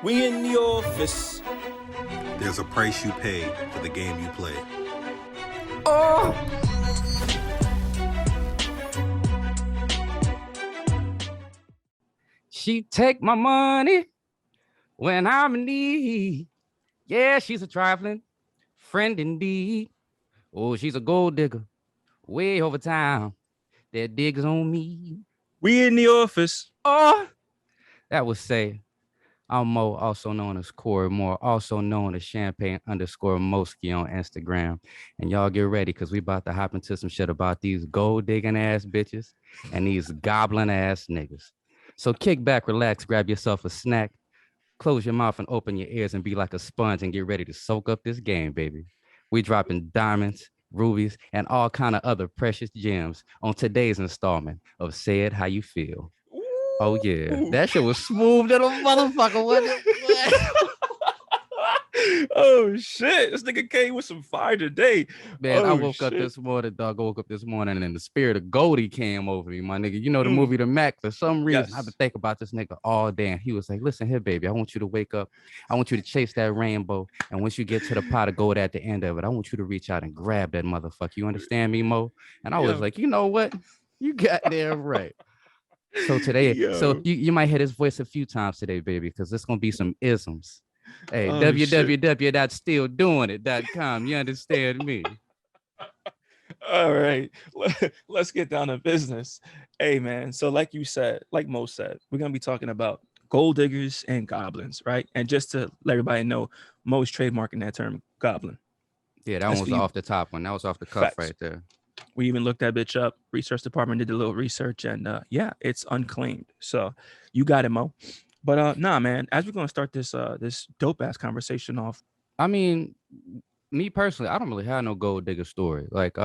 We in the office. There's a price you pay for the game you play. Oh! She take my money when I'm in need. Yeah, she's a trifling friend indeed. Oh, she's a gold digger way over town. That digs on me. We in the office. Oh, that was Say. I'm Mo, also known as Corey Moore, also known as Champagne_Moski on Instagram. And y'all get ready because we about to hop into some shit about these gold digging ass bitches and these goblin ass niggas. So kick back, relax, grab yourself a snack, close your mouth and open your ears and be like a sponge and get ready to soak up this game, baby. We dropping diamonds, rubies, and all kind of other precious gems on today's installment of Say It How You Feel. Oh yeah, that shit was smooth little motherfucker, wasn't it? Oh shit, this nigga came with some fire today. Man, I woke up this morning, dog. I woke up this morning and the spirit of Goldie came over me, my nigga. You know the movie The Mac. For some reason, I've been thinking about this nigga all day. And he was like, listen here, baby, I want you to wake up. I want you to chase that rainbow. And once you get to the pot of gold at the end of it, I want you to reach out and grab that motherfucker. You understand me, Mo? And I was like, you know what? You got there right. So today, so you might hear his voice a few times today, baby, because there's gonna be some isms. Hey, www.stilldoingit.com. You understand me? All right, let's get down to business. Hey, man. So like you said, like Mo said, we're gonna be talking about gold diggers and goblins, right? And just to let everybody know, Mo's trademarking that term, goblin. Yeah, that one was off the top one. That was off the cuff right there. We even looked that bitch up. Research department did a little research, and it's unclaimed. So you got it, Mo. But nah, man. As we're gonna start this this dope ass conversation off. I mean, me personally, I don't really have no gold digger story. Like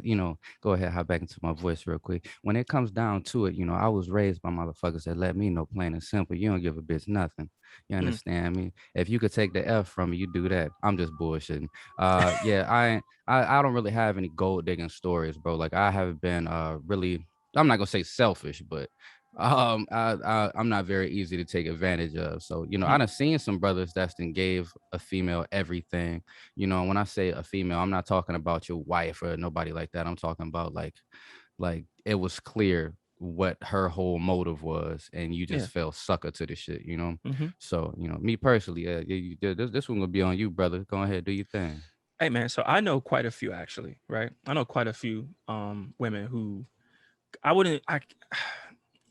you know, go ahead, hop back into my voice real quick. When it comes down to it, you know, I was raised by motherfuckers that let me know plain and simple. You don't give a bitch nothing. You understand me? If you could take the F from me, you do that. I'm just bullshitting. I don't really have any gold digging stories, bro. Like I have been really, I'm not gonna say selfish, but I'm not very easy to take advantage of. So, you know, I done seen some brothers that gave a female everything. You know, when I say a female, I'm not talking about your wife or nobody like that. I'm talking about like it was clear what her whole motive was, and you just fell sucker to the shit, you know. So, you know, me personally, this one gonna be on you, brother. Go ahead, do your thing. Hey, man. So I know quite a few, actually, right? I know quite a few women who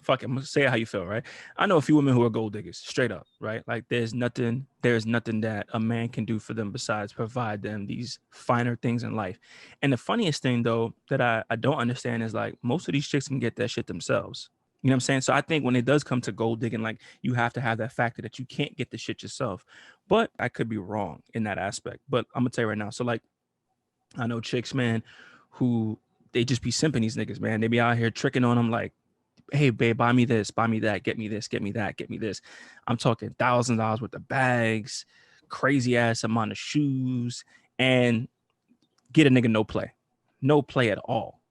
fuck it, I'm gonna say it how you feel, right? I know a few women who are gold diggers, straight up, right? Like there's nothing that a man can do for them besides provide them these finer things in life. And the funniest thing though that I don't understand is like most of these chicks can get that shit themselves. You know what I'm saying? So I think when it does come to gold digging, like you have to have that factor that you can't get the shit yourself. But I could be wrong in that aspect. But I'm gonna tell you right now. So like I know chicks, man, who they just be simping these niggas, man. They be out here tricking on them like, hey, babe, buy me this, buy me that, get me this, get me that, get me this. I'm talking $1,000 worth of bags, crazy ass amount of shoes, and get a nigga no play at all.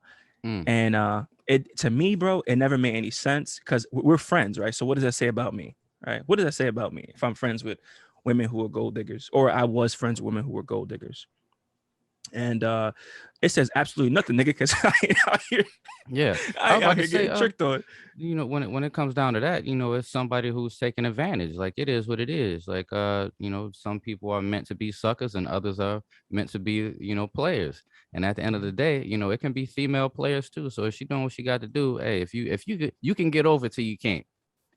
And it to me, bro, it never made any sense because we're friends, right? So what does that say about me, right? What does that say about me if I'm friends with women who are gold diggers, or I was friends with women who were gold diggers? And it says absolutely nothing, nigga, because I ain't out here. Yeah, I ain't out here getting tricked on. You know, when it comes down to that, you know, it's somebody who's taking advantage. Like it is what it is. Like you know, some people are meant to be suckers and others are meant to be, you know, players. And at the end of the day, you know, it can be female players too. So if she doing what she got to do, hey, if you can get over till you can't.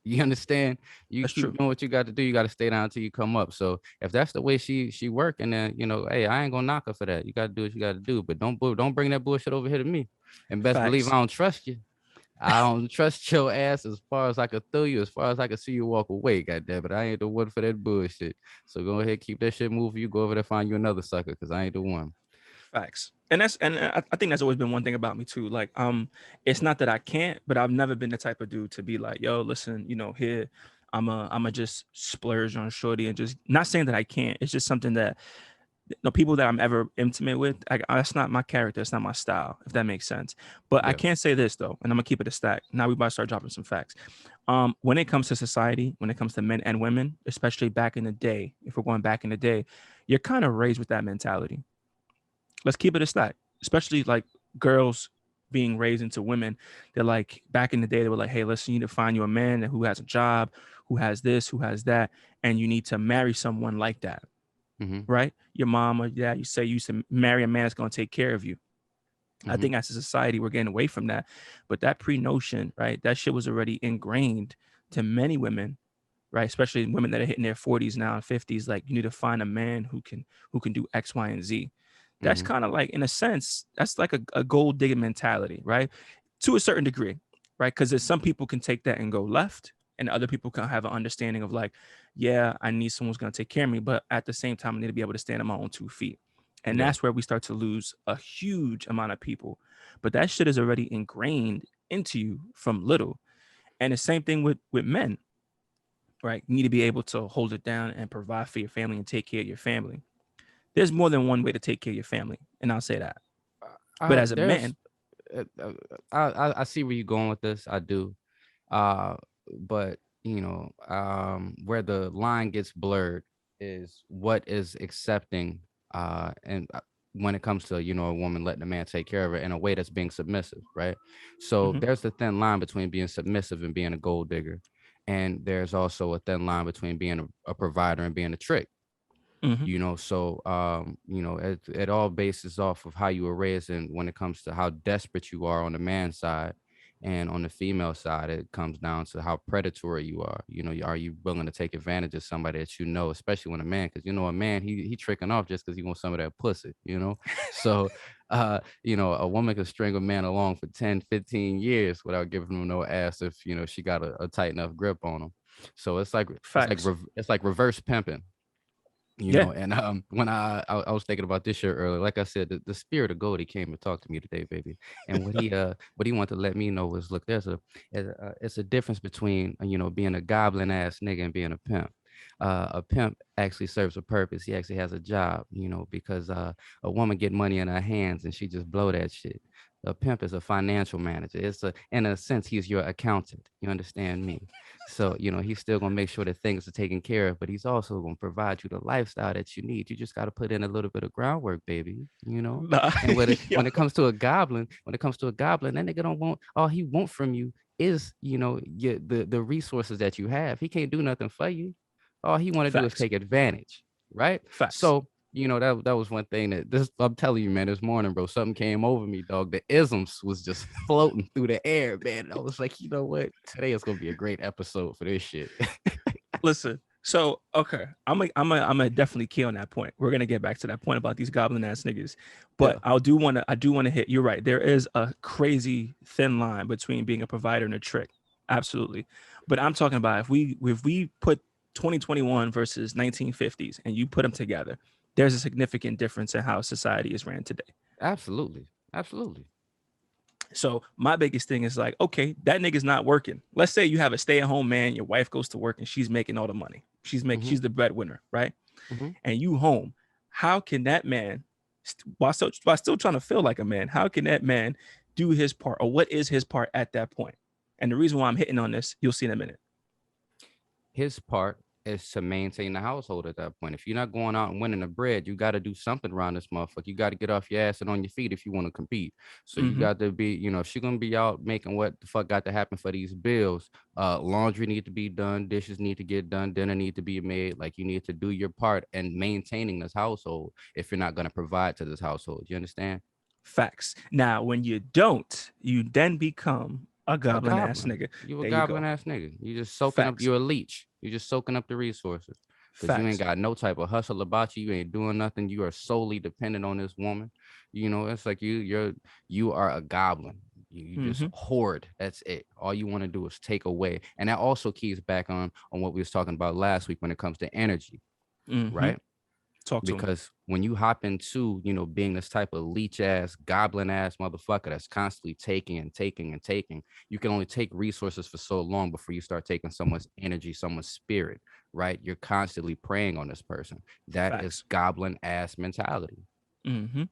You understand? You That's keep true. doing what you got to do. You got to stay down until you come up. So if that's the way she work, and then, you know, hey, I ain't gonna knock her for that. You got to do what you got to do, but don't bring that bullshit over here to me. And best believe I don't trust you. I don't trust your ass as far as I could throw you, as far as I could see you walk away. Goddamn it, I ain't the one for that bullshit. So go ahead, keep that shit moving. You go over there, find you another sucker, because I ain't the one. Facts. And I think that's always been one thing about me too. Like, it's not that I can't, but I've never been the type of dude to be like, yo, listen, you know, here, I'm a just splurge on shorty, and just not saying that I can't. It's just something that No, people that I'm ever intimate with, that's not my character. It's not my style, if that makes sense. But I Yeah. can't say this though, and I'm gonna keep it a stack. Now we about to start dropping some facts. When it comes to society, when it comes to men and women, especially back in the day, if we're going back in the day, you're kind of raised with that mentality. Let's keep it a stack, especially like girls being raised into women. They're like back in the day, they were like, hey, listen, you need to find you a man who has a job, who has this, who has that, and you need to marry someone like that, Mm-hmm. right? Your mom or dad, you say you used to marry a man that's going to take care of you. I Mm-hmm. think as a society, we're getting away from that. But that pre-notion, right? That shit was already ingrained to many women, right? Especially women that are hitting their 40s now and 50s. Like you need to find a man who can do X, Y, and Z. That's Mm-hmm. kind of like, in a sense, that's like a gold digger mentality, right? To a certain degree, right? Because there's some people can take that and go left, and other people can have an understanding of like, yeah, I need someone who's going to take care of me, but at the same time, I need to be able to stand on my own 2 feet. And Yeah. that's where we start to lose a huge amount of people. But that shit is already ingrained into you from little. And the same thing with men, right? You need to be able to hold it down and provide for your family and take care of your family. There's more than one way to take care of your family, and I'll say that. But as a There's man, uh, I see where you're going with this. I do. Uh, but where the line gets blurred is what is accepting. And when it comes to a woman letting a man take care of her in a way that's being submissive, right? So mm-hmm, there's the thin line between being submissive and being a gold digger, and there's also a thin line between being a provider and being a trick. mm-hmm, So it all bases off of how you were raised, and when it comes to how desperate you are on the man side, and on the female side it comes down to how predatory you are. Are you willing to take advantage of somebody that especially when a man, because a man, he tricking off just because he wants some of that pussy. So a woman could string a man along for 10-15 years without giving him no ass if she got a tight enough grip on him. So facts. it's like reverse pimping. Yeah, And when I was thinking about this year earlier, like I said, the spirit of Goldie came and talked to me today, baby. And what he wanted to let me know was, look, it's a difference between being a goblin ass nigga and being a pimp. A pimp actually serves a purpose. He actually has a job, because a woman get money in her hands and she just blow that shit. A pimp is a financial manager. In a sense, he's your accountant. You understand me? So, he's still going to make sure that things are taken care of, but he's also going to provide you the lifestyle that you need. You just got to put in a little bit of groundwork, baby. nah, And yo, when it comes to a goblin, that nigga don't want, all he want from you is, the resources that you have. He can't do nothing for you. All he want to do is facts, take advantage, right? facts. So, that was one thing I'm telling you, man, this morning, bro, something came over me, dog. The isms was just floating through the air, man. I was like, you know what? Today is gonna be a great episode for this shit. Listen, so okay, I'm a definitely key on that point. We're gonna get back to that point about these goblin ass niggas, but Yeah, I do wanna hit. You're right. There is a crazy thin line between being a provider and a trick, absolutely. But I'm talking about if we put 2021 versus 1950s and you put them together, there's a significant difference in how society is ran today. absolutely, absolutely. So my biggest thing is like, okay, that nigga's not working. Let's say you have a stay-at-home man, your wife goes to work and she's making all the money. Hmm. She's the breadwinner, right? Hmm. And you home. How can that man, while still trying to feel like a man, how can that man do his part, or what is his part at that point? And the reason why I'm hitting on this, you'll see in a minute. His part is to maintain the household at that point. If you're not going out and winning the bread, you got to do something around this motherfucker. You got to get off your ass and on your feet if you want to compete. So you Mm-hmm. got to be, if she's gonna be out making what the fuck got to happen for these bills, laundry need to be done, dishes need to get done, dinner need to be made. Like, you need to do your part in maintaining this household if you're not gonna provide to this household. You understand? Facts. Now, when you don't, you then become a A goblin ass goblin. nigga. You a There you goblin go. ass nigga. You just soaking up. Facts. You're a leech. You just soaking up the resources because you ain't Facts. got no type of hustle about you. You ain't doing nothing. You are solely dependent on this woman. It's like you are a goblin. You just Mm-hmm. hoard. That's it. All you want to do is take away, and that also keys back on what we was talking about last week when it comes to energy, Mm-hmm. right? Talk to him. Because when you hop into, being this type of leech ass, goblin ass motherfucker that's constantly taking and taking and taking, you can only take resources for so long before you start taking someone's energy, someone's spirit, right? You're constantly preying on this person. That is Facts. goblin ass mentality. Mm-hmm.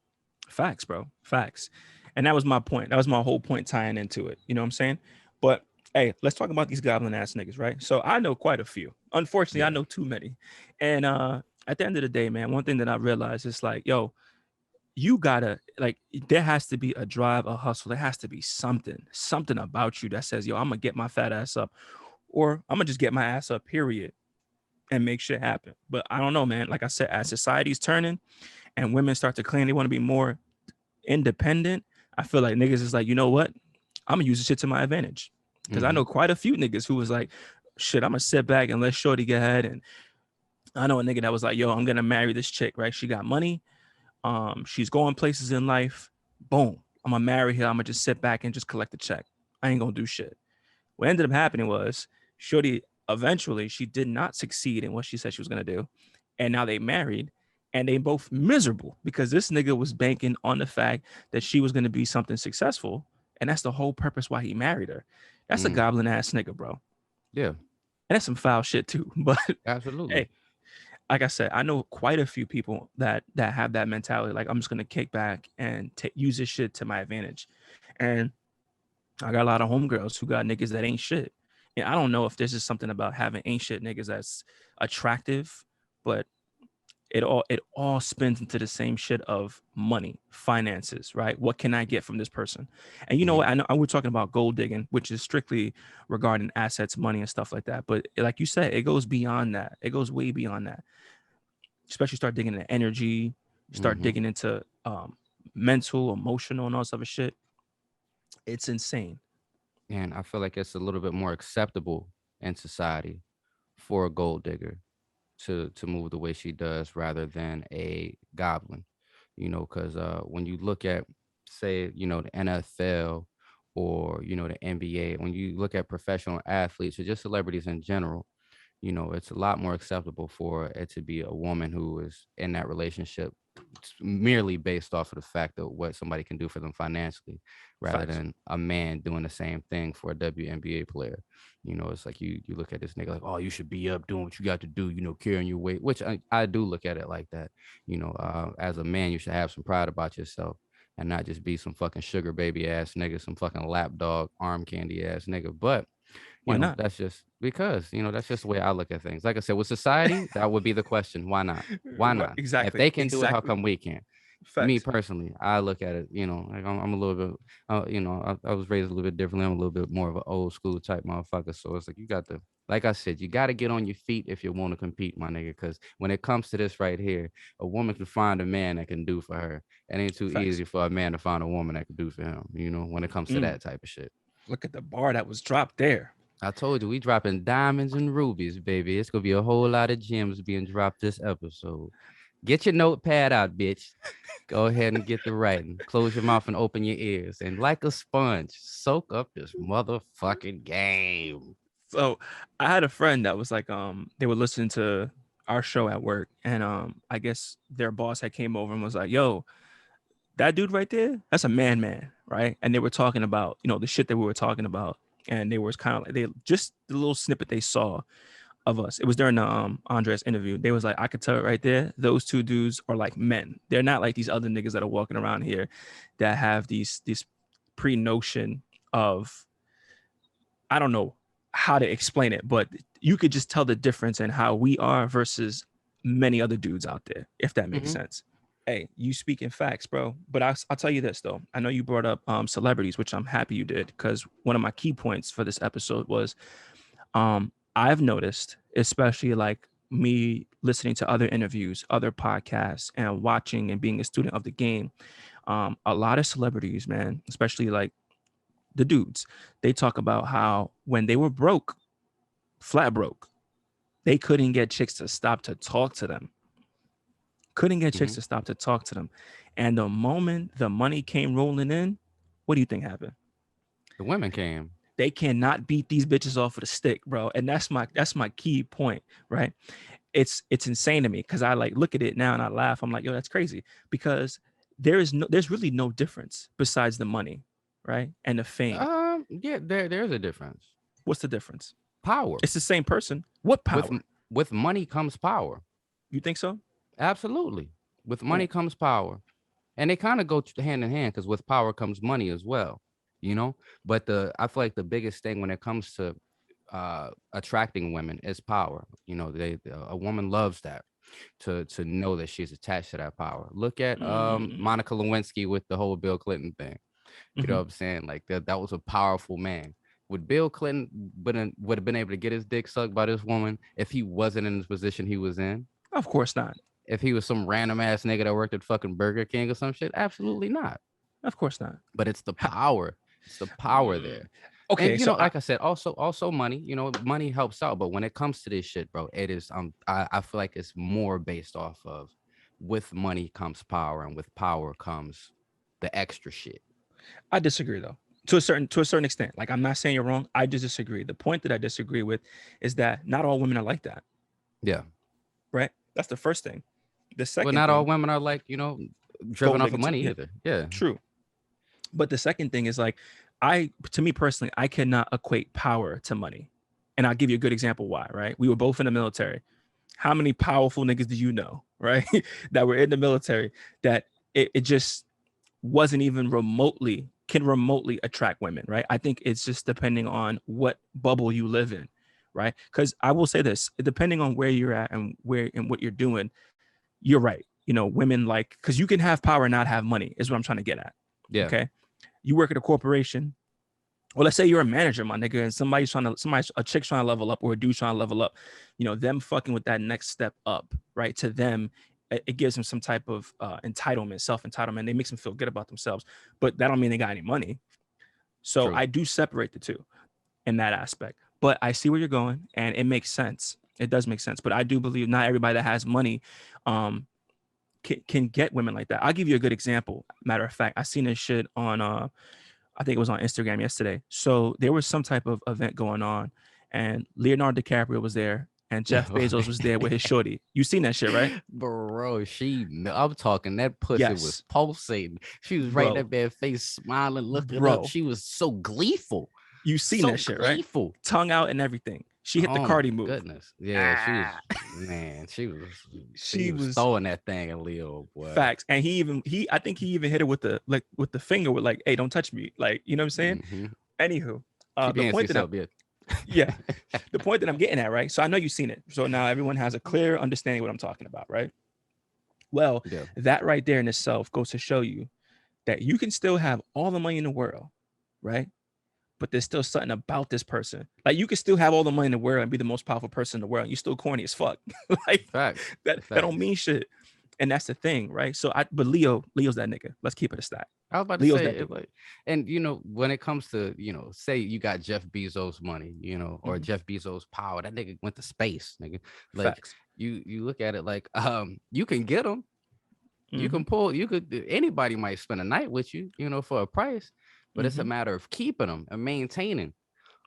Facts, bro. Facts. And that was my point. That was my whole point tying into it. You know what I'm saying? But hey, let's talk about these goblin ass niggas, right? So I know quite a few. Unfortunately, I Yeah. know too many. And at the end of the day, man, one thing that I realized is like, yo, you gotta like there has to be a drive, a hustle. There has to be something about you that says, yo, I'm gonna get my fat ass up, or I'm gonna just get my ass up, period, and make shit happen. But I don't know, man. Like I said, as society's turning and women start to claim they want to be more independent, I feel like niggas is like, you know what? I'm gonna use this shit to my advantage. Because I Mm-hmm. know quite a few niggas who was like, shit, I'm gonna sit back and let shorty get ahead. And I know a nigga that was like, yo, I'm gonna marry this chick, right? She got money. She's going places in life. Boom. I'm gonna marry her. I'm gonna just sit back and just collect the check. I ain't gonna do shit. What ended up happening was shorty eventually she did not succeed in what she said she was gonna do. And now they married and they both miserable because this nigga was banking on the fact that she was gonna be something successful. And that's the whole purpose why he married her. That's a Mm. goblin ass nigga, bro. Yeah, And that's some foul shit too. But absolutely. hey, like I said, I know quite a few people that have that mentality. Like I'm just gonna kick back and use this shit to my advantage. And I got a lot of homegirls who got niggas that ain't shit. And I don't know if there's just something about having ain't shit niggas that's attractive, but it all spins into the same shit of money, finances, right? What can I get from this person? And you know Mm-hmm. what? I know we're talking about gold digging, which is strictly regarding assets, money, and stuff like that. But like you said, it goes beyond that. It goes way beyond that. Especially start digging into energy, start Mm-hmm. digging into mental, emotional, and all this other shit. It's insane. And I feel like it's a little bit more acceptable in society for a gold digger to move the way she does rather than a goblin, because when you look at, say, the NFL or, the NBA, when you look at professional athletes or just celebrities in general, it's a lot more acceptable for it to be a woman who is in that relationship merely based off of the fact of what somebody can do for them financially rather Facts. than a man doing the same thing for a WNBA player. It's like you look at this nigga like, oh, you should be up doing what you got to do, carrying your weight, which I do look at it like that. As a man, you should have some pride about yourself and not just be some fucking sugar baby ass nigga, some fucking lapdog arm candy ass nigga. But Why not? that's just because, that's just the way I look at things. Like I said, with society, that would be the question. Why not? Why not? If Exactly. they can do it, how Exactly. come we can't? Me Facts. personally, I look at it, like I'm a little bit, I was raised a little bit differently. I'm a little bit more of an old school type motherfucker. So it's like, you got to, like I said, you got to get on your feet if you want to compete, my nigga. Because when it comes to this right here, a woman can find a man that can do for her. It ain't too Facts. easy for a man to find a woman that can do for him, when it comes to Mm, that type of shit. look at the bar that was dropped there. I told you we dropping diamonds and rubies, baby. It's gonna be a whole lot of gems being dropped this episode. Get your notepad out, bitch. Go ahead and get the writing. Close your mouth and open your ears. And like a sponge, soak up this motherfucking game. So I had a friend that was like, they were listening to our show at work, and I guess their boss had came over and was like, yo, that dude right there, that's a man, right? And they were talking about, the shit that we were talking about. And they was kind of like they just the little snippet they saw of us. It was during the Andres interview. They was like, I could tell it right there. Those two dudes are like men. They're not like these other niggas that are walking around here that have these pre notion of I don't know how to explain it, but you could just tell the difference in how we are versus many other dudes out there, if that makes Mm-hmm. sense. Hey, you speaking facts, bro. But I'll tell you this though. I know you brought up celebrities, which I'm happy you did, because one of my key points for this episode was I've noticed, especially like me listening to other interviews, other podcasts, and watching and being a student of the game. A lot of celebrities, man, especially like the dudes, they talk about how when they were broke, flat broke, they couldn't get chicks to stop to talk to them. Couldn't get chicks Mm-hmm. to stop to talk to them. And the moment the money came rolling in, what do you think happened? The women came. They cannot beat these bitches off with a stick, bro. And that's my key point, right? it's insane to me because I like look at it now and I laugh. I'm like, yo, that's crazy because there's really no difference besides the money, right? And the fame. Yeah, there's a difference. What's the difference? Power. It's the same person. What With power? with money comes power. You think so? Absolutely. With money Ooh. comes power. And they kind of go hand in hand because with power comes money as well, you know. But I feel like the biggest thing when it comes to attracting women is power. You know, a woman loves that to know that she's attached to that power. Look at Mm. Monica Lewinsky with the whole Bill Clinton thing. You know Hmm. what I'm saying? Like that was a powerful man. Would Bill Clinton would have been able to get his dick sucked by this woman if he wasn't in the position he was in? Of course not. If he was some random ass nigga that worked at fucking Burger King or some shit? Absolutely not. Of course not. But it's the Ha- power. It's the power Mm. there. Okay, And you so know, like I said, also money, you know, money helps out. But when it comes to this shit, bro, it is I feel like it's more based off of with money comes power, and with power comes the extra shit. I disagree though. To a certain extent. Like I'm not saying you're wrong. I just disagree. The point that I disagree with is that not all women are like that, Yeah. right? That's the first thing. The Well, second not all thing, women are like, you know, gold driven off of digging too. money Yeah, either. Yeah. true. But the second thing is like to me personally, I cannot equate power to money. And I'll give you a good example why, right? We were both in the military. How many powerful niggas do you know, right? that were in the military that it just wasn't even remotely attract women, right? I think it's just depending on what bubble you live in, right? Because I will say this, depending on where you're at and where and what you're doing, you're right. Women like because you can have power and not have money is what I'm trying to get at. Yeah. Okay. You work at a corporation. Well, let's say you're a manager, my nigga, and somebody's a chick's trying to level up or a dude's trying to level up. Them fucking with that next step up, right? To them, it gives them some type of entitlement, self-entitlement. They makes them feel good about themselves, but that don't mean they got any money. So True. I do separate the two in that aspect. But I see where you're going, and it makes sense. It does make sense. But I do believe not everybody that has money um, can get women like that. I'll give you a good example. Matter of fact, I seen this shit on I think it was on Instagram yesterday. So there was some type of event going on, and Leonardo DiCaprio was there, and Jeff Bezos was there with his shorty. You seen that shit, right? Bro, I'm talking that pussy was Yes, pulsating. She was right in bro, that bad face, smiling, looking up. bro. She was so gleeful. You seen So that shit, right? gleeful. Tongue out and everything. She hit the Oh my Cardi move. goodness. Yeah, Ah, she she was was throwing that thing at Leo, boy. facts, and I think he even hit her with the finger with like, hey, don't touch me, like you know what I'm saying. Mm-hmm. Anywho, Keep the your hands to point that yourself, bitch. yeah, the point that I'm getting at, right? So I know you've seen it. So now everyone has a clear understanding of what I'm talking about, right? Well, Yeah. that right there in itself goes to show you that you can still have all the money in the world, right? But there's still something about this person. Like you can still have all the money in the world and be the most powerful person in the world. You're still corny as fuck. like Facts. that don't Facts. mean shit. And that's the thing, right? But Leo's that nigga. Let's keep it a stack. I was about to Leo's say that it dude. like, and you know, when it comes to, you know, say you got Jeff Bezos money, you know, or Mhm. Jeff Bezos power, that nigga went to space, nigga. Like Facts. you look at it like, you can get them, Hmm. anybody might spend a night with you, you know, for a price, but it's a Hmm. matter of keeping them and maintaining,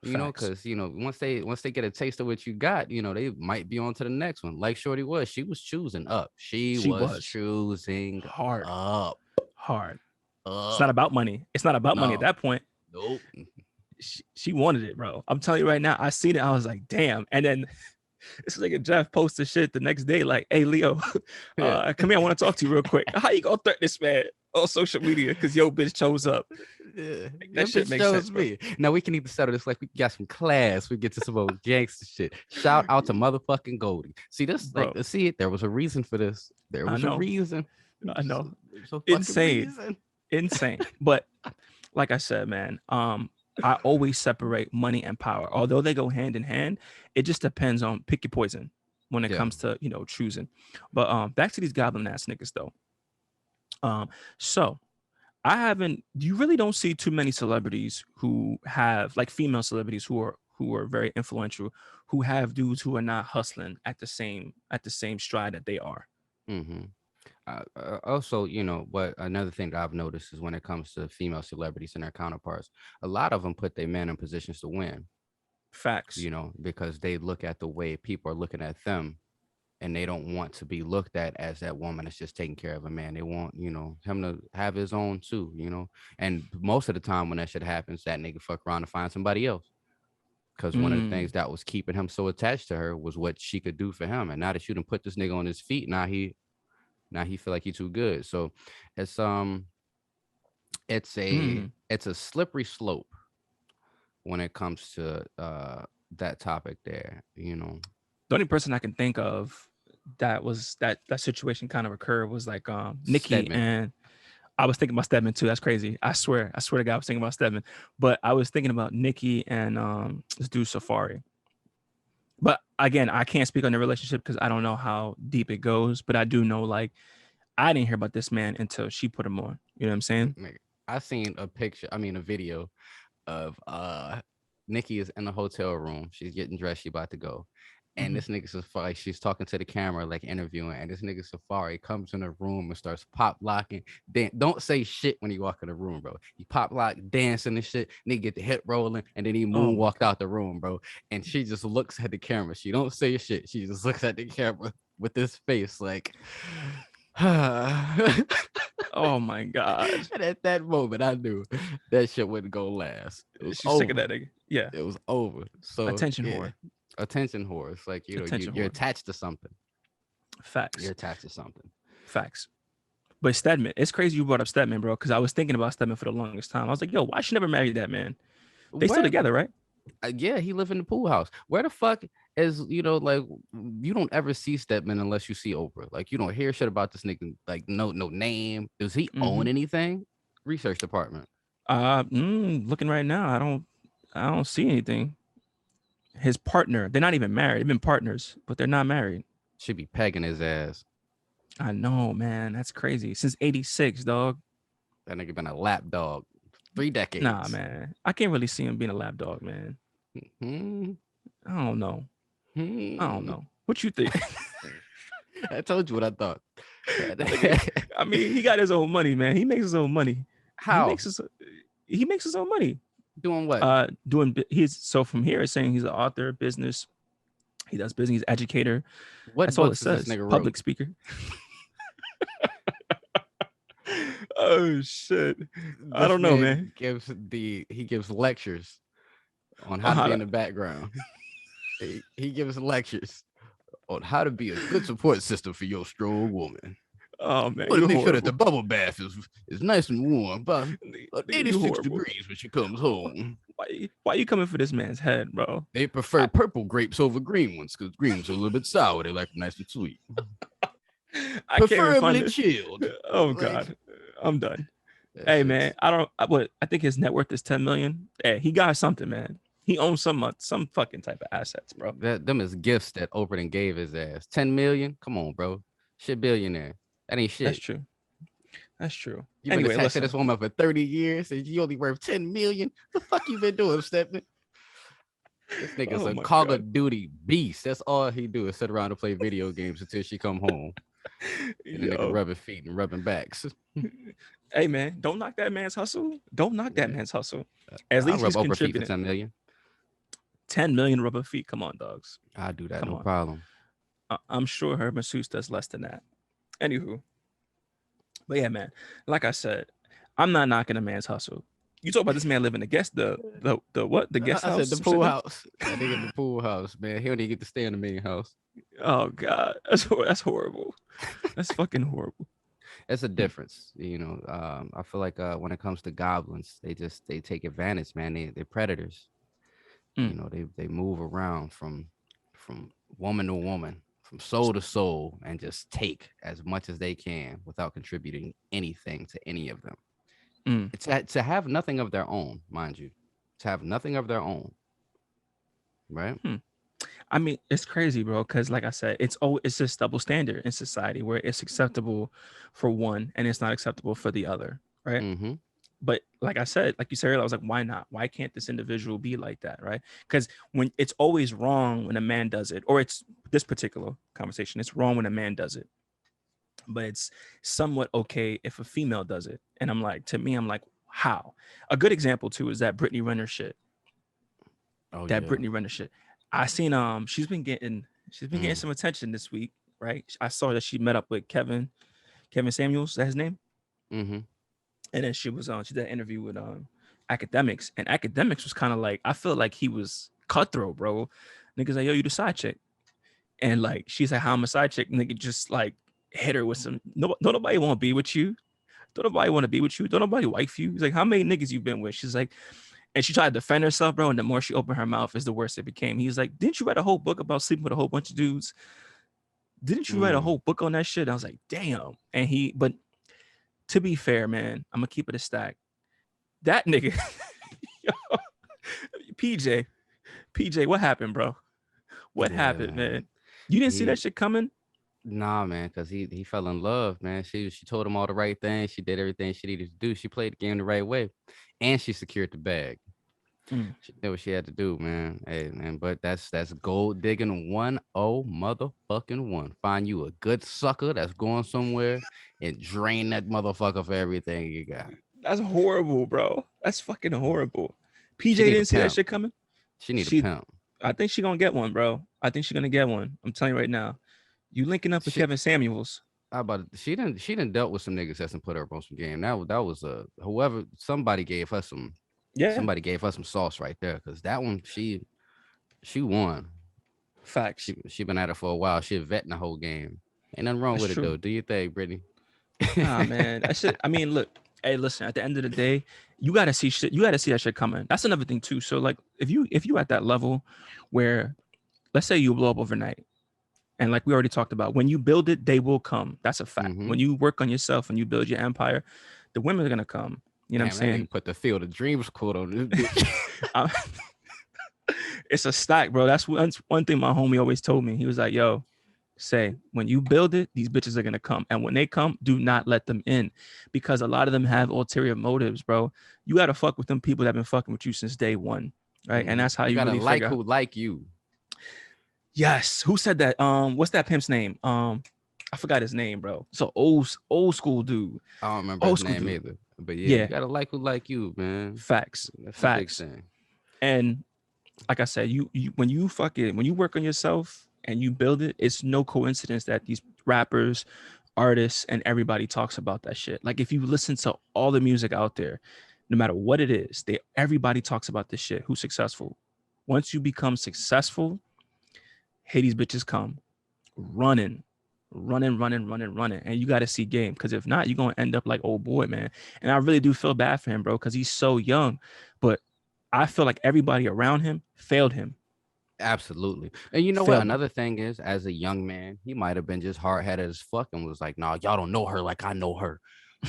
you know, Facts. because you know, once they get a taste of what you got, you know, they might be on to the next one. Like Shorty was, she was choosing up. She She was was choosing hard, up, hard. It's not up. about money. It's not about money at No, that point. nope. She wanted it, bro. I'm telling you right now. I seen it. I was like, damn. And then it's like Jeff posted shit the next day, like, hey Leo, Yeah. come here. I want to talk to you real quick. How you gonna threaten this man on social media because yo bitch chose up? Yeah, Like, that that shit bitch makes sense, shows bro. me. Now we can even settle this like we got some class. We get to some old gangster shit. Shout out to motherfucking Goldie. See this? Like, Bro, see it. There was a reason for this. There I was a know, reason. I know, There's a fucking insane, reason. insane. But like I said, man, I always separate money and power. Although they go hand in hand, it just depends on pick your poison when it Yeah. comes to choosing. But back to these goblin ass niggas though. So I haven't. You really don't see too many celebrities who have like female celebrities who are very influential, who have dudes who are not hustling at the same stride that they are. Mm-hmm. Also, you know, what another thing that I've noticed is when it comes to female celebrities and their counterparts, a lot of them put their men in positions to win, Facts. you know, because they look at the way people are looking at them and they don't want to be looked at as that woman that's just taking care of a man. They want, him to have his own too, And most of the time when that shit happens, that nigga fuck around and find somebody else. Because one of the things that was keeping him so attached to her was what she could do for him. And now that you done put this nigga on his feet, now he feel like he's too good. So it's it's a slippery slope when it comes to that topic there, The only person I can think of that situation kind of occurred was like Nikki Stedman. and I was thinking about Stedman too. That's crazy. I swear to God, I was thinking about Stedman. But I was thinking about Nikki and this dude Safari. But again, I can't speak on the relationship because I don't know how deep it goes. But I do know, like, I didn't hear about this man until she put him on. You know what I'm saying? I seen a video of Nikki is in the hotel room. She's getting dressed. She about to go. And this nigga Safari, she's talking to the camera, like interviewing, and this nigga Safari comes in the room and starts pop locking. Don't say shit when you walk in the room, bro. You pop lock, dancing and shit. Nigga get the hip rolling, and then he moonwalked out the room, bro. And she just looks at the camera. She don't say shit. She just looks at the camera with this face, like, oh my God. And at that moment, I knew that shit wouldn't go last. She's sick of that nigga. Yeah, it was over. So attention whore. Attention whore. It's like, you're attached to something. Facts. You're attached to something. Facts. But Stedman, it's crazy you brought up Stedman, bro, because I was thinking about Stedman for the longest time. I was like, yo, why she never married that man? They still together, right? Yeah, he live in the pool house. Where the fuck is, like, you don't ever see Stedman unless you see Oprah. Like, you don't hear shit about this nigga. Like, no name. Does he own anything? Research department. Looking right now, I don't see anything. His partner, they're not even married. They've been partners, but they're not married. Should be pegging his ass. I know, man. That's crazy. Since 86, dog. That nigga been a lap dog. 3 decades. Nah, man. I can't really see him being a lap dog, man. I don't know. I don't know. What you think? I told you what I thought. I mean, he got his own money, man. He makes his own money. How? He makes his own money. Doing what? So from here it's saying he's an author, business. He does business, he's an educator. What That's all it says. Public speaker. Oh shit. I don't know, man. He gives lectures on how to be in the background. He gives lectures on how to be a good support system for your strong woman. Oh man, but make sure that the bubble bath is nice and warm, but 86 degrees when she comes home. Why are you coming for this man's head, bro? They prefer purple grapes over green ones because greens are a little bit sour. They like them nice and sweet. Preferably chilled. Oh God, I'm done. Hey man, I think his net worth is 10 million. Hey, he got something, man. He owns some fucking type of assets, bro. Them is gifts that Oprah gave his ass. 10 million? Come on, bro. Shit, billionaire. That ain't shit. That's true. You been attached to this woman for 30 years and you only worth 10 million? The fuck you been doing, Stepman? This nigga's a Call of Duty beast. That's all he do is sit around and play video games until she come home. And the nigga rubbing feet and rubbing backs. Hey man, don't knock that man's hustle. Don't knock that man's hustle. At least he's contributing. 10 million. 10 million rubber feet. Come on, dogs. I'll do that. No problem. I'm sure her masseuse does less than that. Anywho, but yeah, man. Like I said, I'm not knocking a man's hustle. You talk about this man living the guest house? I said the pool house. That nigga in the pool house, man. He don't even get to stay in the main house. Oh God, that's horrible. That's fucking horrible. It's a difference, I feel like when it comes to goblins, they take advantage, man. They're predators. They move around from woman to woman, from soul to soul, and just take as much as they can without contributing anything to any of them. It's to have nothing of their own, mind you, to have nothing of their own, right? I mean, it's crazy, bro, because like I said, it's this double standard in society where it's acceptable for one and it's not acceptable for the other, right? Mm-hmm. But like I said, like you said earlier, I was like, why not? Why can't this individual be like that, right? Because when it's always wrong when a man does it, or it's this particular conversation, it's wrong when a man does it, but it's somewhat okay if a female does it. And I'm like, how? A good example too is that Brittany Renner shit. Brittany Renner shit. I seen she's been getting some attention this week right? I saw that she met up with Kevin Samuels, is that his name? Mm-hmm. And then she did an interview with academics, and academics was kind of like, I feel like he was cutthroat, bro. Niggas like, yo, you the side chick. And like she's like, how I'm a side chick, nigga just like hit her with some, no, don't nobody want to be with you. Don't nobody want to be with you. Don't nobody wife you. He's like, how many niggas you been with? She's like, and she tried to defend herself, bro. And the more she opened her mouth, is the worse it became. He's like, didn't you write a whole book about sleeping with a whole bunch of dudes? Didn't you write a Mm. whole book on that shit? I was like, damn. And but to be fair, man, I'm gonna keep it a stack. That nigga, yo, PJ, PJ, what happened, bro? What Yeah, happened, man. man? You didn't see that He shit coming? Nah, man, because he fell in love, man. She told him all the right things. She did everything she needed to do. She played the game the right way, and she secured the bag. Mm. She did what she had to do, man. Hey, man, but that's gold digging 101. Find you a good sucker that's going somewhere and drain that motherfucker for everything you got. That's horrible, bro. That's fucking horrible. PJ She need a didn't see that pimp. shit coming. She need a She, pimp. I think she gonna get one, bro. I think she gonna get one. I'm telling you right now. You linking up with She Kevin Samuels? How about it? She didn't dealt with some niggas that's put her up on some game. That was whoever Yeah, somebody gave her some sauce right there, because that one she won. facts. She been at it for a while. She vetting the whole game. Ain't nothing wrong That's with it true. though. Do you think, Brittany? Nah, man. That shit. I mean, look. Hey, listen. At the end of the day, you gotta see shit. You gotta see that shit coming. That's another thing too. So, like, if you at that level where, let's say you blow up overnight, and like we already talked about, when you build it, they will come. That's a fact. Mm-hmm. When you work on yourself and you build your empire, the women are gonna come. You know what I'm Damn, that saying? nigga put the Field of Dreams quote on this bitch. I- it's a stack, bro. That's one thing my homie always told me. He was like, yo, say, when you build it, these bitches are gonna come. And when they come, do not let them in. Because a lot of them have ulterior motives, bro. You gotta fuck with them people that have been fucking with you since day one. Right. And that's how You you gotta really like figure out. who like you. Yes. Who said that? What's that pimp's name? I forgot his name, bro. It's an old school dude. I don't remember Old his school name dude. either. But yeah, you Yeah. gotta like who like you, man. Facts. That's the big Facts. thing. And like I said, you when you work on yourself and you build it, it's no coincidence that these rappers, artists, and everybody talks about that shit. Like if you listen to all the music out there, no matter what it is, everybody talks about this shit. Who's successful? Once you become successful, Hades bitches come running, running, and you got to see game, because if not, you're gonna end up like old boy, man. And I really do feel bad for him, bro, because he's so young, but I feel like everybody around him failed him. Absolutely. And you know what? Failed him. Another thing is, as a young man, he might have been just hard headed as fuck and was like, nah, y'all don't know her like I know her.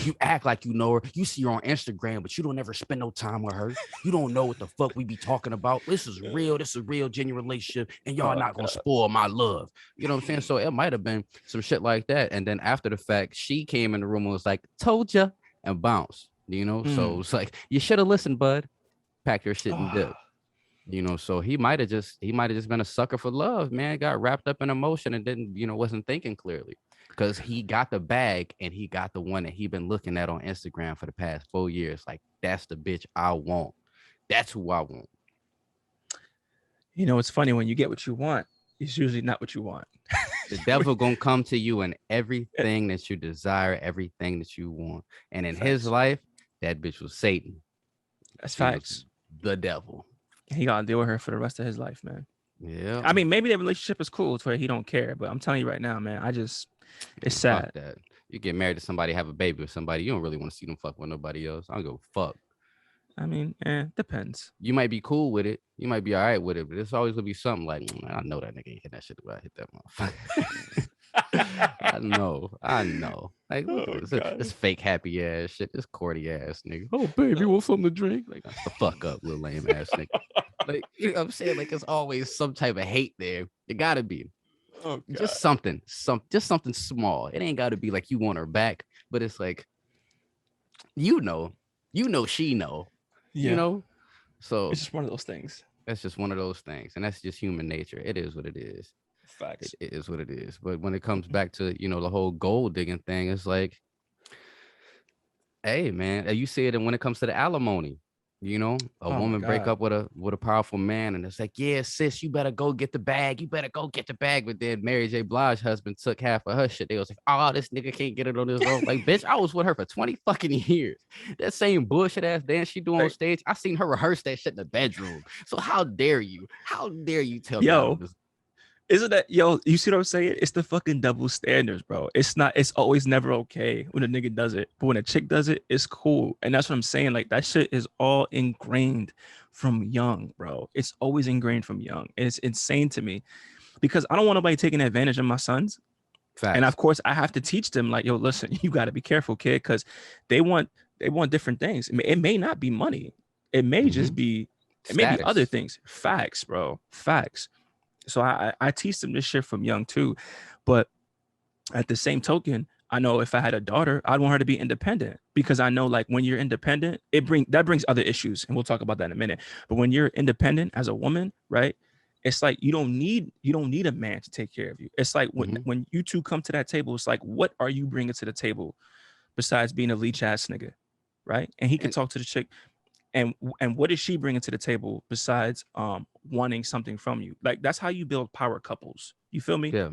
You act like you know her. You see her on Instagram, but you don't ever spend no time with her. You don't know what the fuck we be talking about. This is real. This is a real, genuine relationship, and y'all Oh not gonna god. spoil my love. You know what I'm saying? So it might have been some shit like that. And then after the fact, she came in the room and was like, "Told ya," and bounced. You know, so it's like you should have listened, bud. Pack your shit and dip. You know, so he might have just been a sucker for love, man. Got wrapped up in emotion and didn't, wasn't thinking clearly, because he got the bag and he got the one that he been looking at on Instagram for the past 4 years. Like, that's the bitch I want. That's who I want. You know, it's funny, when you get what you want, it's usually not what you want. The devil gonna come to you in everything that you desire, everything that you want. And in his Facts. life, that bitch was Satan. That's She was facts. the devil. He gotta deal with her for the rest of his life, man. Yeah. I mean, maybe their relationship is cool to where he don't care, but I'm telling you right now, man, it's Fuck sad. that. You get married to somebody, have a baby with somebody, you don't really want to see them fuck with nobody else. I don't give a fuck. I mean, depends. You might be cool with it. You might be all right with it, but it's always gonna be something like, I know that nigga ain't hit that shit when I hit that motherfucker. I know. Like, look at this fake happy ass shit, this cordy ass nigga. Oh, baby, you want something to drink? Like, shut the fuck up, little lame ass nigga. Like, you know what I'm saying? Like, it's always some type of hate there. It gotta be. Oh god. Just something small. It ain't gotta be like you want her back, but it's like, she know. Yeah. So It's just one of those things. that's just one of those things, and that's just human nature. It is what it is. Facts. It is what it is. But when it comes back to the whole gold digging thing, it's like, hey man, you see it, and when it comes to the alimony, You know, a Oh my woman break God. up with a powerful man, and it's like, yeah, sis, you better go get the bag. You better go get the bag. But then Mary J. Blige's husband took half of her shit. They was like, oh, this nigga can't get it on his own. Like, bitch, I was with her for 20 fucking years. That same bullshit ass dance she do on Like, stage, I seen her rehearse that shit in the bedroom. So how dare you? How dare you tell me I don't yo, deserve? isn't that yo? You see what I'm saying? It's the fucking double standards, bro. It's not. It's always never okay when a nigga does it, but when a chick does it, it's cool. And that's what I'm saying. Like that shit is all ingrained from young, bro. It's always ingrained from young. It's insane to me because I don't want nobody taking advantage of my sons. And of Facts. course, I have to teach them like, yo, listen, you got to be careful, kid, because they want they want different things. It may not be money. It may just Mm-hmm. be it may be other Status. things. Facts, bro. Facts. So I teach them this shit from young too. But at the same token, I know if I had a daughter, I'd want her to be independent because I know like when you're independent, that brings other issues, and we'll talk about that in a minute. But when you're independent as a woman, right? It's like you don't need a man to take care of you. It's like Mm-hmm. when you two come to that table, it's like what are you bringing to the table besides being a leech ass nigga, right? And he could And talk to the chick, and what is she bringing to the table besides wanting something from you? Like that's how you build power couples. You feel me? yeah,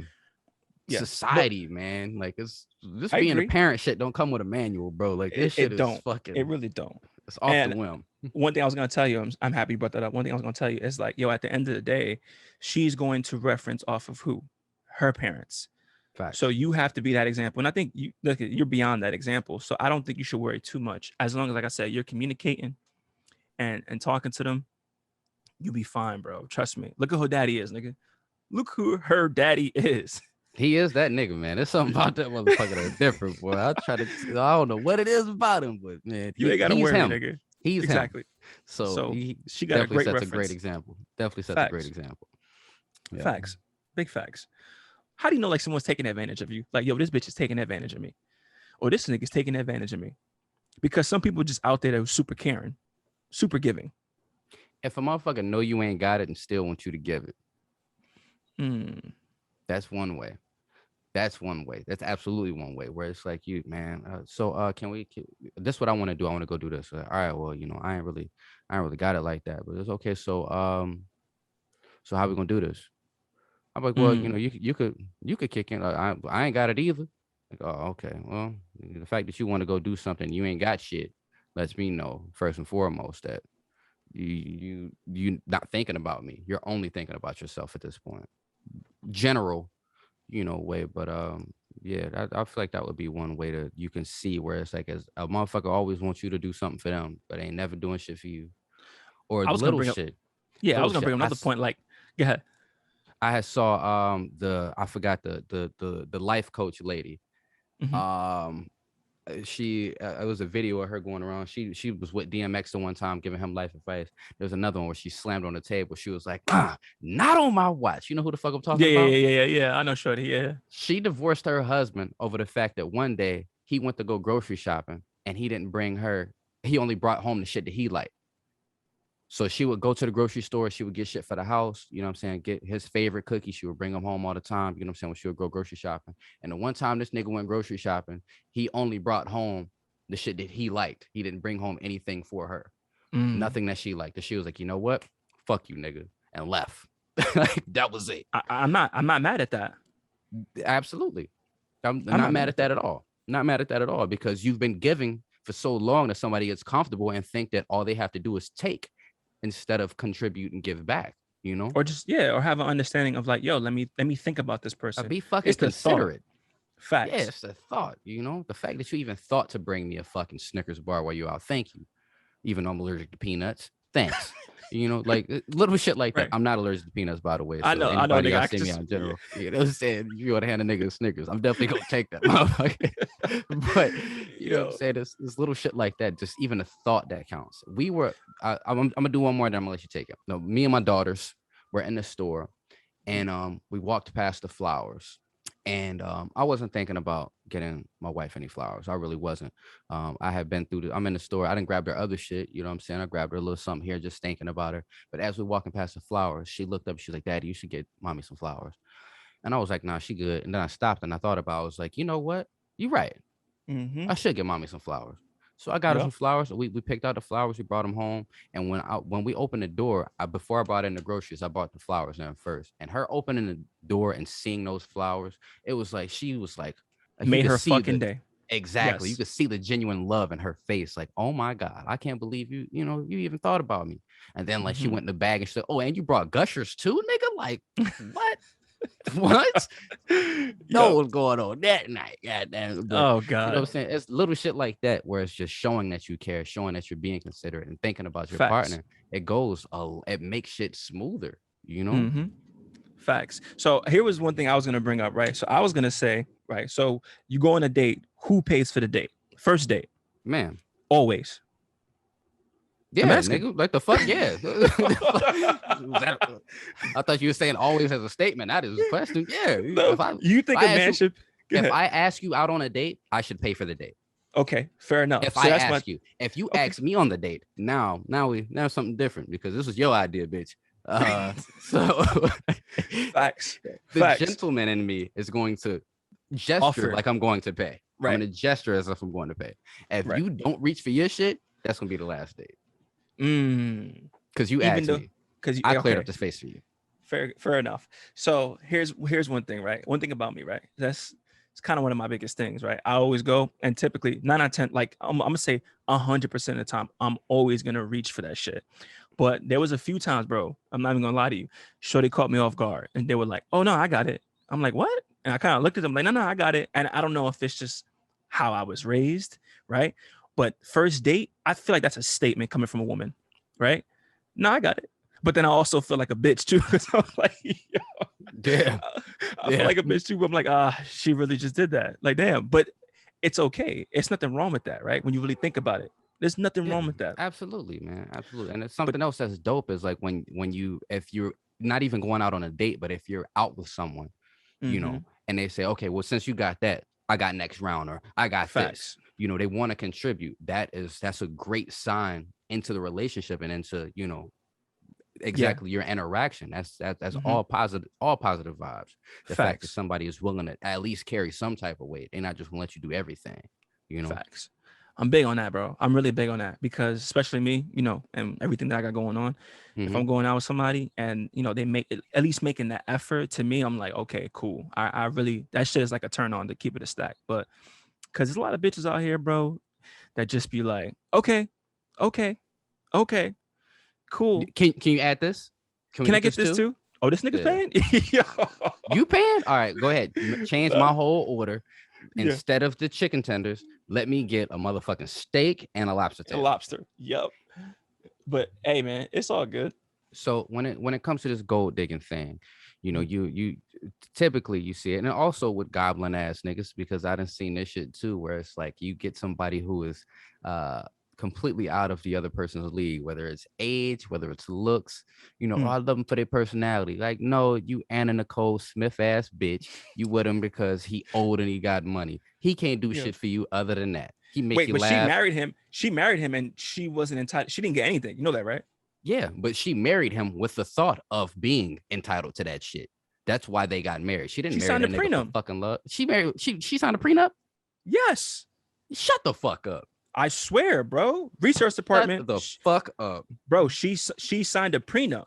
Yes, but society, man. Like it's just I being a agree. parent shit don't come with a manual, bro. Like this shit It is don't. It fucking really don't. it's off the And whim. one thing I was gonna tell you, I'm happy you brought that up. One thing I was gonna tell you is like, yo, at the end of the day, she's going to reference off of who? Her parents. So Facts. you have to be that example. And I think you look, you're beyond that example. So I don't think you should worry too much. As long as, like I said, you're communicating and talking to them, you'll be fine, bro. Trust me. Look at who daddy is, nigga. Look who her daddy is. He is that nigga, man. There's something about that motherfucker that's different, boy. I don't know what it is about him, but man, You ain't gotta he's worry, him. nigga. He's him. Exactly. So So he she got a definitely great sets a great reference. example. Definitely sets a great Facts. example. Yeah. Facts. Big facts. How do you know like someone's taking advantage of you? Like, yo, this bitch is taking advantage of me. Or this nigga's taking advantage of me. Because some people just out there that are super caring, super giving. If a motherfucker know you ain't got it and still want you to give it, Mm. that's one way. That's one way. That's absolutely one way where it's like you, man. This what I want to do. I want to go do this. All right. Well, I ain't really got it like that, but it's okay. So how we gonna do this? I'm like, well, Mm. you could kick in. I ain't got it either. Like, oh, okay. Well, the fact that you want to go do something you ain't got shit lets me know first and foremost that you not thinking about me. You're only thinking about yourself at this point. General, way, but yeah, I feel like that would be one way to you can see where it's like as a motherfucker always wants you to do something for them, but ain't never doing shit for you or I was gonna little bring up, shit, yeah, I little was gonna shit. bring up another point. Like, go ahead. I had saw I forgot the life coach lady. Mm-hmm. Um she it was a video of her going around. She was with DMX the one time giving him life advice. There was another one where she slammed on the table. She was like, not on my watch. You know who the fuck I'm Yeah, talking yeah, about? yeah, yeah, yeah. I know, Shorty. Yeah. She divorced her husband over the fact that one day he went to go grocery shopping and he didn't bring her. He only brought home the shit that he liked. So she would go to the grocery store. She would get shit for the house. You know what I'm saying? Get his favorite cookie. She would bring them home all the time. You know what I'm saying? When she would go grocery shopping. And the one time this nigga went grocery shopping, he only brought home the shit that he liked. He didn't bring home anything for her. Mm. Nothing that she liked. And she was like, you know what? Fuck you, nigga. And left. Like that was it. I'm not mad at that. Absolutely. I'm I'm not not mad mad at at that that. at all. Not mad at that at all because you've been giving for so long that somebody gets comfortable and think that all they have to do is take instead of contribute and give back, you know? Or just yeah, or have an understanding of like, yo, let me think about this person. Be fucking It's the thought. considerate. Yeah, Facts. it's a thought, the fact that you even thought to bring me a fucking Snickers bar while you out. Thank you. Even though I'm allergic to peanuts. Thanks. Like little shit like that. Right. I'm not allergic to peanuts, by the way. So I know, anybody nigga. I else could see me just out in yeah. general, you know what I'm saying? You want to hand a nigga a Snickers, I'm definitely gonna take that motherfucker. But you know what I'm Yo. saying? This little shit like that, just even a thought that counts. I'm gonna do one more, then I'm gonna let you take it. No, me and my daughters were in the store and we walked past the flowers. And I wasn't thinking about getting my wife any flowers. I really wasn't. I had been through I'm in the store. I didn't grab her other shit. You know what I'm saying? I grabbed her a little something here, just thinking about her. But as we're walking past the flowers, she looked up. She's like, Daddy, you should get mommy some flowers. And I was like, nah, she good. And then I stopped and I thought about it. I was like, you know what? You're right. Mm-hmm. I should get mommy some flowers. So I got her Yep. some flowers. We picked out the flowers. We brought them home. And when we opened the door, before I brought in the groceries, I bought the flowers in first. And her opening the door and seeing those flowers, it was like she was like you Made could her see fucking the day. exactly. You Yes. could see the genuine love in her face. Like, oh my God, I can't believe you even thought about me. And then like she Mhm. went in the bag and she said, oh, and you brought gushers too, nigga. Like, what? What? Know Yep. what's going on that night. Goddamn. But Oh you know what I'm God. saying? It's little shit like that where it's just showing that you care, showing that you're being considerate and thinking about your Facts. partner. It makes shit smoother, you know? Mm-hmm. Facts. So here was one thing I was gonna bring up, right? So I was gonna say, right? So you go on a date, who pays for the date? First date, Man. always. I'm Yeah, asking. nigga. Like the fuck, yeah. I thought you were saying always as a statement. That is a question. Yeah. No, If I you think a ask man you, should? Go if ahead. I ask you out on a date, I should pay for the date. Okay, fair enough. If So I that's my ask you, if you okay. ask me on the date, now something different because this was your idea, bitch. So Facts. the Facts. gentleman in me is going to gesture Offer. like I'm going to pay. I'm Right. going to gesture as if I'm going to pay. If Right. you don't reach for your shit, that's going to be the last date Mm. because you Even asked though, me. because I cleared okay, up the space for you. fair enough. So here's one thing, right? One thing about me, right? That's it's kind of one of my biggest things, right? I always go, and typically 9 out of 10, like I'm gonna say 100% of the time, I'm always gonna reach for that shit. But there was a few times, bro. I'm not even gonna lie to you. Shorty caught me off guard, and they were like, "Oh no, I got it." I'm like, "What?" And I kind of looked at them like, "No, I got it." And I don't know if it's just how I was raised, right? But first date, I feel like that's a statement coming from a woman, right? No, I got it. But then I also feel like a bitch too, because I'm like, yo, Yeah. I feel like a bitch too. But I'm like, she really just did that. Like, damn. But it's okay. It's nothing wrong with that, right? When you really think about it, there's nothing Yeah, wrong with that. absolutely, man. Absolutely. And it's But something else that's dope is like when you if you're not even going out on a date, but if you're out with someone, mm-hmm, and they say, okay, well, since you got that, I got next round or I got this, facts. they want to contribute. That's a great sign into the relationship and into, Yeah. exactly your interaction. That's Mm-hmm, all positive vibes. The fact that facts. somebody is willing to at least carry some type of weight. They're not just gonna let you do everything, you know. Facts. I'm big on that, bro. I'm really big on that because especially me, and everything that I got going on. If Mm-hmm. I'm going out with somebody and they make it, at least making that effort to me, I'm like, okay, cool. I really that shit is like a turn on to keep it a stack. But because there's a lot of bitches out here, bro, that just be like, okay, okay, okay, cool. Can you add this? Can we Can I get get this this too? too? Oh, this nigga's Yeah. paying? Yo. You paying? All right, go ahead. Change my whole order. Yeah. Instead of the chicken tenders, let me get a motherfucking steak and a lobster A tail. lobster. Yep. But hey, man, it's all good. So when it comes to this gold digging thing, Mm. you typically you see it, and also with goblin ass niggas, because I done seen this shit too, where it's like you get somebody who is completely out of the other person's league, whether it's age, whether it's looks, oh, I love them for their personality. Like, no, you Anna Nicole Smith ass bitch, you with him because he old and he got money. He can't do Yeah. shit for you other than that. He make Wait, you but she laugh. married him. She married him, and she wasn't entitled. She didn't get anything. You know that, right? Yeah, but she married him with the thought of being entitled to that shit. That's why they got married. She didn't She marry signed a that nigga for prenup. fucking love. She signed a prenup. Yes, Shut the fuck up. I swear, bro. Research Shut department, the fuck up. bro. She signed a prenup.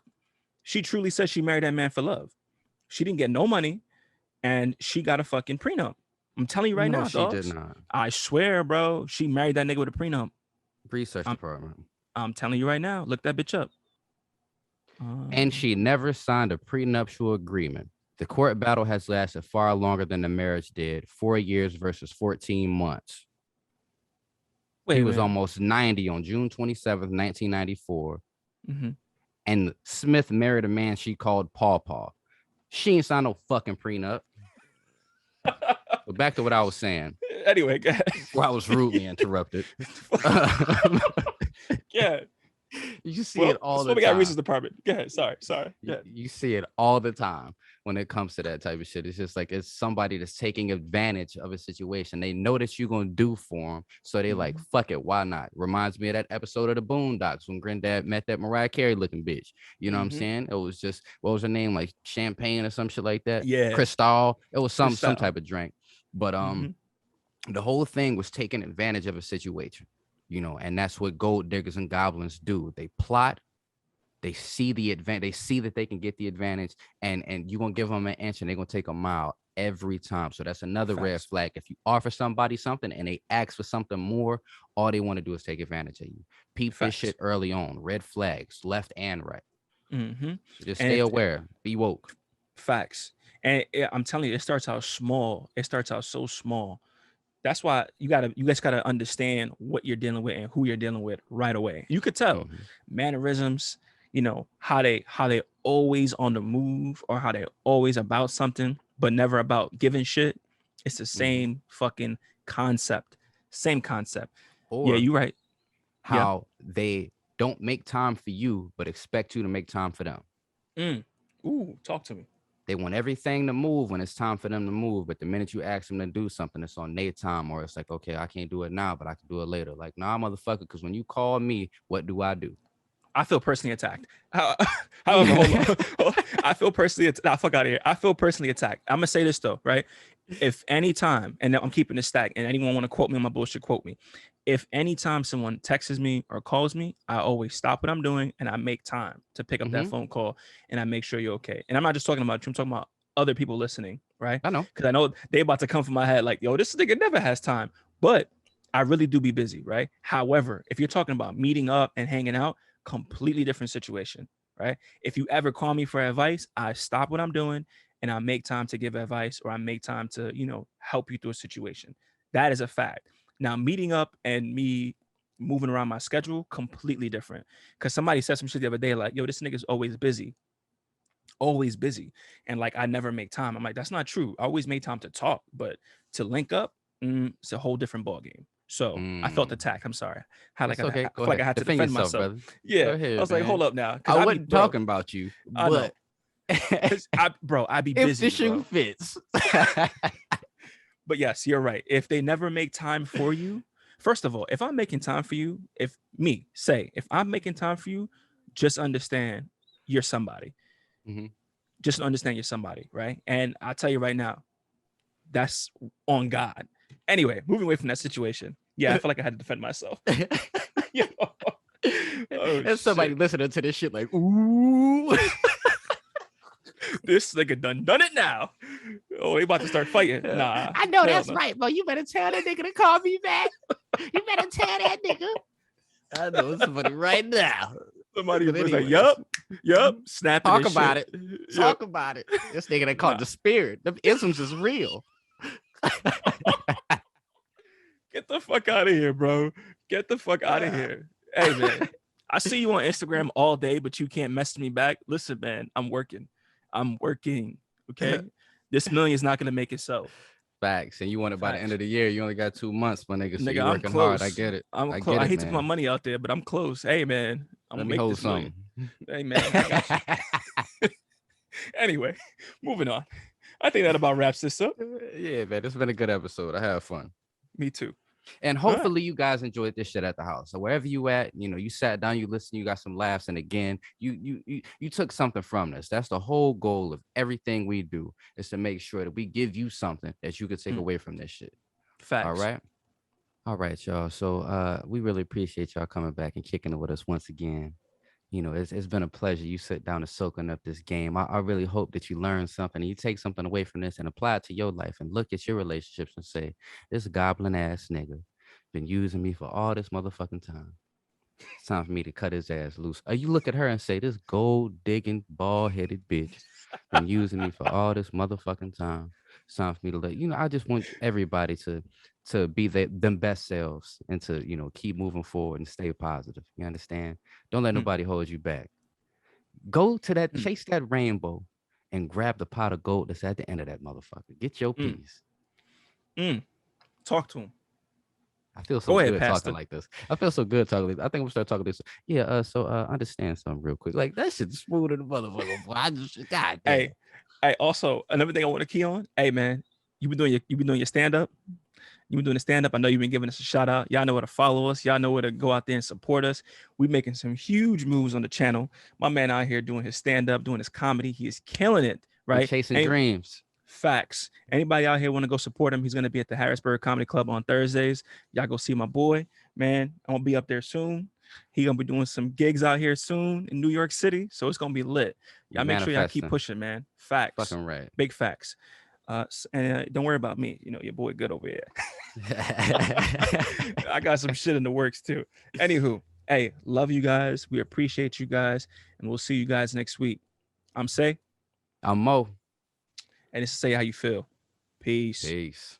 She truly said she married that man for love. She didn't get no money, and she got a fucking prenup. I'm telling you right No, now, she did dogs. not. I swear, bro. She married that nigga with a prenup. Research I'm department. I'm telling you right now. Look that bitch up. And she never signed a prenuptial agreement. The court battle has lasted far longer than the marriage did, 4 years versus 14 months. Wait He a was minute. almost 90 on June 27th, 1994. Mm-hmm. And Smith married a man she called Paw Paw. She ain't signed no fucking prenup. But back to what I was saying. Anyway, go ahead. Before I was rudely interrupted. Yeah. You see it all that's the what we got time. research department. Go ahead. Sorry. You see it all the time when it comes to that type of shit. It's just like it's somebody that's taking advantage of a situation. They know that you're gonna do for them, so they like, fuck it, why not? Reminds me of that episode of the Boondocks when Granddad met that Mariah Carey looking bitch. You know what I'm saying? It was just, what was her name, like champagne or some shit like that. Yeah. Cristal. It was some Cristal. type of drink. But the whole thing was taking advantage of a situation. And that's what gold diggers and goblins do. They plot, they see the advantage, they see that they can get the advantage, and you're gonna give them an inch and they're gonna take a mile every time. So that's another red flag. If you offer somebody something and they ask for something more, all they want to do is take advantage of you. Peep this shit early on. Red flags, left and right. Mm-hmm. So just stay aware, be woke. Facts. And I'm telling you, it starts out small. It starts out so small. That's why you guys gotta understand what you're dealing with and who you're dealing with right away. You could tell mannerisms, how they always on the move, or how they always about something but never about giving shit. It's the same fucking concept. Same concept. Or you're right. How they don't make time for you but expect you to make time for them. Ooh, talk to me. They want everything to move when it's time for them to move, but the minute you ask them to do something, it's on their time, or it's like, okay, I can't do it now, but I can do it later. Like, nah, motherfucker, because when you call me, what do? I feel personally attacked. Hold on. I feel personally fuck out of here. I feel personally attacked. I'm gonna say this though, right? If any time, and I'm keeping this stack, and anyone want to quote me on my bullshit, quote me. If anytime someone texts me or calls me, I always stop what I'm doing and I make time to pick up that phone call, and I make sure you're okay. And I'm not just talking about you, I'm talking about other people listening, right? I know. Because I know they about to come from my head like, yo, this nigga never has time. But I really do be busy, right? However, if you're talking about meeting up and hanging out, completely different situation, right? If you ever call me for advice, I stop what I'm doing and I make time to give advice, or I make time to, help you through a situation. That is a fact. Now, meeting up and me moving around my schedule, completely different. Because somebody said some shit the other day, like, yo, this nigga's always busy. Always busy. And like, I never make time. I'm like, that's not true. I always make time to talk, but to link up, it's a whole different ballgame. So I felt attacked. I'm sorry. I feel like I had to defend myself. Brother. Yeah. Ahead, I was like, hold up now. I wasn't talking about you, but I be busy. If the shoe fits. But yes, you're right. If they never make time for you, first of all, if I'm making time for you, if I'm making time for you, just understand you're somebody. Just understand you're somebody, right? And I'll tell you right now, that's on God. Anyway, moving away from that situation. Yeah, I feel like I had to defend myself. There's somebody listening to this shit like, ooh. This nigga done it now. Oh, they about to start fighting. Nah. I know that's right, bro. You better tell that nigga to call me back. You better tell that nigga. I know somebody right now. Somebody was like, yup, snapping. Talk about it. Talk about it. This nigga they called the spirit. The isms is real. Get the fuck out of here, bro. Get the fuck out of here. Hey, man. I see you on Instagram all day, but you can't message me back. Listen, man, I'm working. Okay. This million is not gonna make it so. Facts. And you want it by the end of the year. You only got 2 months, my nigga. So you're I'm working close. hard. I get it. I'm close. I hate to put my money out there, but I'm close. Hey, man. I'm gonna make this something. Hey, man. Anyway, moving on. I think that about wraps this up. Yeah, man. It's been a good episode. I have fun. Me too. And hopefully you guys enjoyed this shit at the house. So wherever you at, you sat down, you listened, you got some laughs, and again, you took something from this. That's the whole goal of everything we do, is to make sure that we give you something that you could take away from this shit. Facts. All right, y'all. So we really appreciate y'all coming back and kicking it with us once again. It's been a pleasure. You sit down and soaking up this game. I really hope that you learn something and you take something away from this and apply it to your life and look at your relationships and say, this goblin ass nigga been using me for all this motherfucking time. It's time for me to cut his ass loose. Or you look at her and say, this gold digging, bald headed bitch been using me for all this motherfucking time. It's time for me to let I just want everybody to be them best selves and to keep moving forward and stay positive. You understand? Don't let nobody hold you back. Go to that, chase that rainbow, and grab the pot of gold that's at the end of that motherfucker. Get your piece. Talk to him. I feel so good talking like this. I feel so good talking like this. I think we'll start talking this. Yeah. So understand something real quick. Like that shit's smooth in the motherfucker. Boy. I just God damn. Hey. Also, another thing I want to key on. Hey, man, you been doing your stand up. You've been doing the stand up. I know you've been giving us a shout out. Y'all know where to follow us. Y'all know where to go out there and support us. We're making some huge moves on the channel. My man out here doing his stand up, doing his comedy. He is killing it. Right. We're chasing dreams. Facts. Anybody out here want to go support him? He's gonna be at the Harrisburg Comedy Club on Thursdays. Y'all go see my boy, man. I'm gonna be up there soon. He gonna be doing some gigs out here soon in New York City, so it's gonna be lit. We Y'all make sure y'all keep manifesting. pushing, man. Facts, Fucking right. big facts. And don't worry about me. You know your boy good over here. I got some shit in the works too. Anywho, hey, love you guys. We appreciate you guys, and we'll see you guys next week. I'm Say, I'm Mo. and this is Say How You Feel. Peace. Peace.